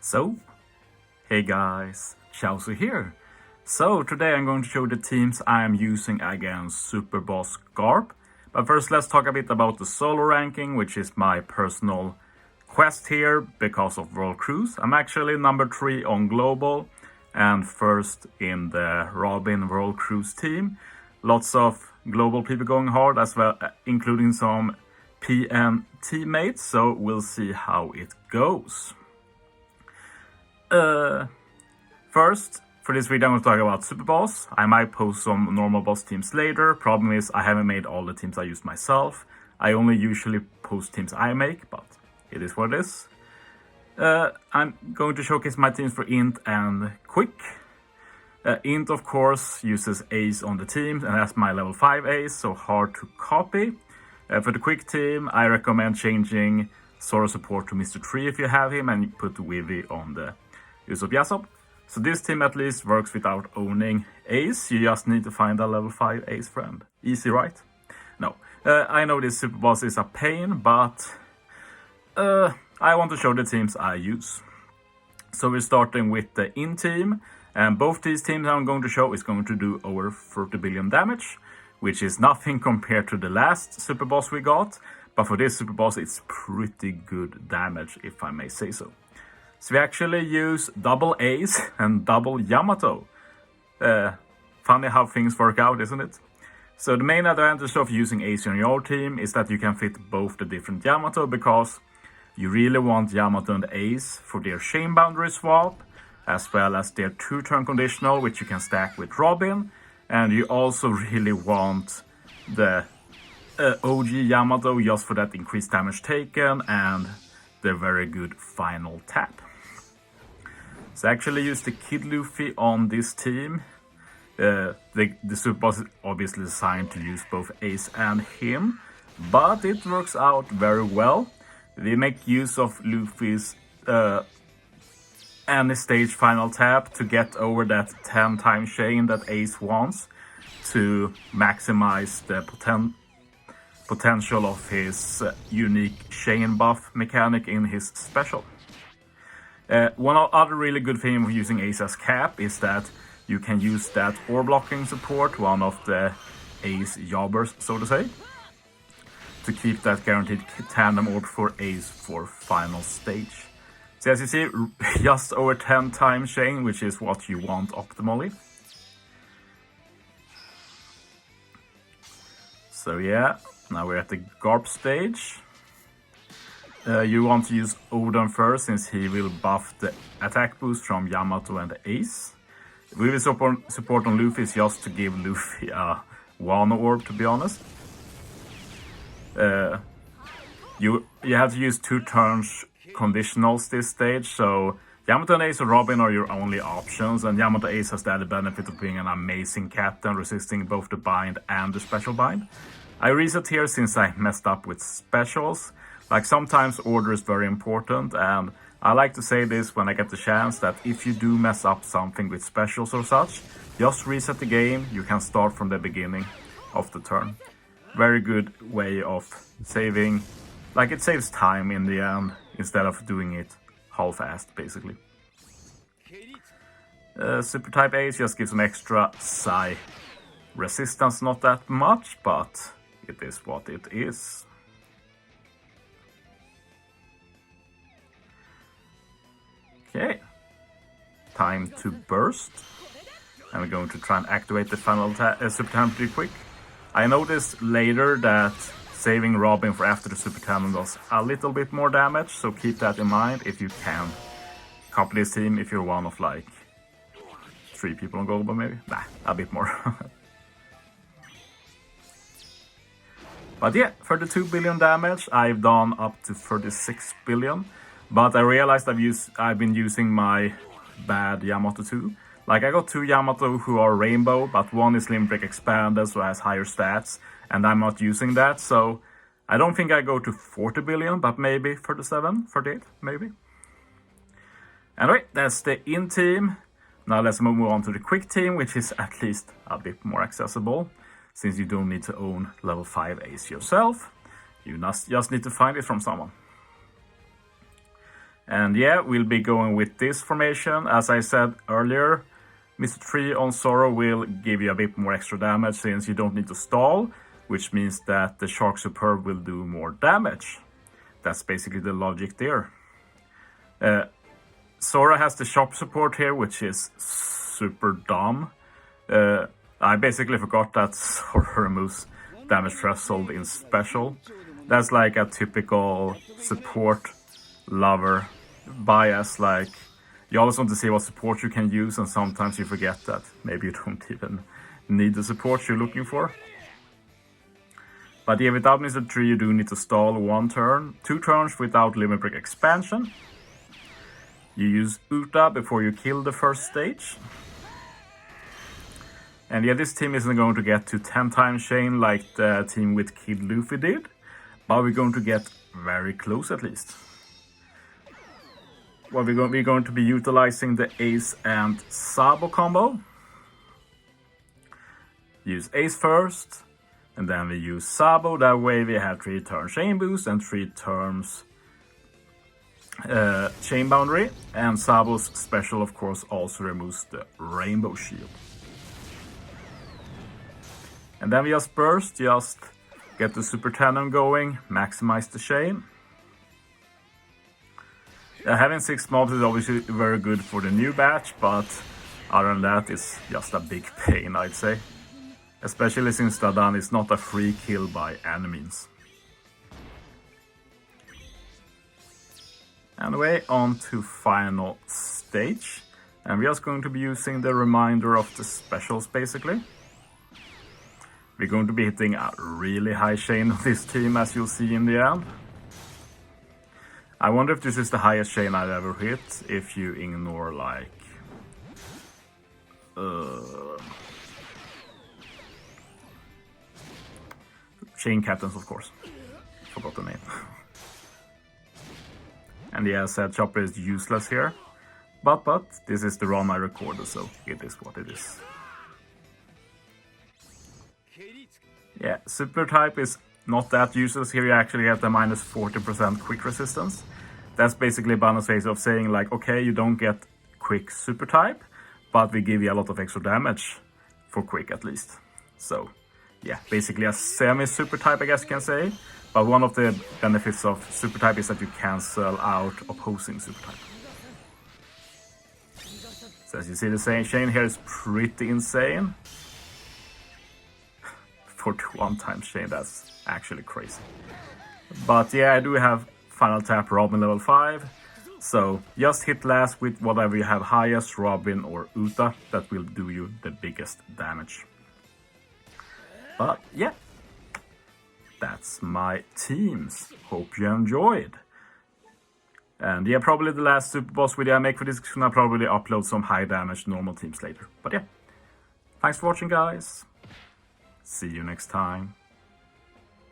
So, hey guys, Chauzu here. So today I'm going to show the teams I am using against Super Boss Garp. But first let's talk a bit about the solo ranking, which is my personal quest here because of World Cruise. I'm actually number 3 on Global and first in the Robin World Cruise team. Lots of global people going hard as well, including some PN teammates, so we'll see how it goes. First, for this video I'm going to talk about Super Boss. I might post some normal boss teams later. Problem is I haven't made all the teams I use myself. I only usually post teams I make, but it is what it is. I'm going to showcase my teams for Int and Quick. Int of course uses Ace on the team, and that's my level 5 Ace, so hard to copy. For the Quick team I recommend changing Sora support to Mr. 3 if you have him, and you put Wivy on the Usopp Yasop. So this team at least works without owning Ace. You just need to find a level 5 Ace friend. Easy, right? No. I know this Super Boss is a pain, but I want to show the teams I use. So we're starting with the In team, and both these teams I'm going to show is going to do over 30 billion damage, which is nothing compared to the last Super Boss we got, but for this Super Boss it's pretty good damage, if I may say so. So we actually use double Ace and double Yamato. Funny how things work out, isn't it? So the main advantage of using Ace on your team is that you can fit both the different Yamato, because you really want Yamato and Ace for their chain boundary swap, as well as their 2-turn conditional, which you can stack with Robin. And you also really want the OG Yamato just for that increased damage taken and the very good final tap. So I actually use the Kid Luffy on this team. The Super Boss is obviously designed to use both Ace and him, but it works out very well. We make use of Luffy's any stage final tap to get over that 10-time chain that Ace wants to maximize the potential of his unique chain buff mechanic in his special. One other really good thing of using Ace as cap is that you can use that orb blocking support, one of the Ace jobbers, so to say, to keep that guaranteed tandem orb for Ace for final stage. So as you see, just over 10 times chain, which is what you want optimally. So yeah, now we're at the Garp stage. You want to use Odin first, since he will buff the attack boost from Yamato and Ace. We will support on Luffy is just to give Luffy a Wano orb, to be honest. You have to use 2 turns conditionals this stage, so Yamato and Ace or Robin are your only options, and Yamato Ace has the added benefit of being an amazing captain, resisting both the bind and the special bind. I reset here since I messed up with specials. Like, sometimes order is very important, and I like to say this when I get the chance, that if you do mess up something with specials or such, just reset the game. You can start from the beginning of the turn. Very good way of saving, like, it saves time in the end instead of doing it half-assed basically. Super type Ace just gives some extra psi resistance, not that much, but it is what it is. Okay, time to burst, and we're going to try and activate the final super talent pretty quick. I noticed later that saving Robin for after the super talent does a little bit more damage, so keep that in mind if you can copy this team if you're one of like 3 people on Global, maybe? Nah, a bit more. But yeah, 32 billion damage. I've done up to 36 billion. But I realized I've been using my bad Yamato too. Like, I got 2 Yamato who are rainbow, but one is Limb Break expanded, so has higher stats, and I'm not using that. So I don't think I go to 40 billion, but maybe 37, 38, maybe. Anyway, that's the In team. Now let's move on to the Quick team, which is at least a bit more accessible, since you don't need to own level 5 Ace yourself. You just need to find it from someone. And yeah, we'll be going with this formation. As I said earlier, Mr. 3 on Zoro will give you a bit more extra damage since you don't need to stall, which means that the Shark Superb will do more damage. That's basically the logic there. Zoro has the shop support here, which is super dumb. I basically forgot that Zoro removes damage threshold in special. That's like a typical support lover bias, like you always want to see what support you can use, and sometimes you forget that maybe you don't even need the support you're looking for. But yeah, without Mr. 3 you do need to stall 1 turn, 2 turns without Limit Break expansion. You use Uta before you kill the first stage. And yeah, this team isn't going to get to 10 times chain like the team with Kid Luffy did, but we're going to get very close at least. Well, we're going to be utilizing the Ace and Sabo combo. Use Ace first, and then we use Sabo. That way we have 3 turn chain boost and 3 turns chain boundary. And Sabo's special, of course, also removes the Rainbow Shield. And then we just burst, just get the Super Tandem going, maximize the chain. Having 6 mobs is obviously very good for the new batch, but other than that, it's just a big pain, I'd say. Especially since Dadan is not a free kill by any means. Anyway, on to final stage. And we're just going to be using the remainder of the specials, basically. We're going to be hitting a really high chain of this team, as you'll see in the end. I wonder if this is the highest chain I've ever hit, if you ignore like... chain captains, of course. Forgot the name. And yeah, I said Chopper is useless here. But this is the run I recorded, so it is what it is. Yeah, super type is not that useless. Here you actually get the minus 40% quick resistance. That's basically a bonus phase of saying like, okay, you don't get quick super type, but we give you a lot of extra damage for quick at least. So yeah, basically a semi super type, I guess you can say. But one of the benefits of super type is that you cancel out opposing super type. So as you see, the same chain here is pretty insane. 41 times chain, that's actually crazy. But yeah, I do have final tap Robin level 5. So just hit last with whatever you have highest, Robin or Uta, that will do you the biggest damage. But yeah, that's my teams. Hope you enjoyed. And yeah, probably the last super boss video I make for this is gonna probably upload some high damage normal teams later. But yeah, thanks for watching, guys. See you next time.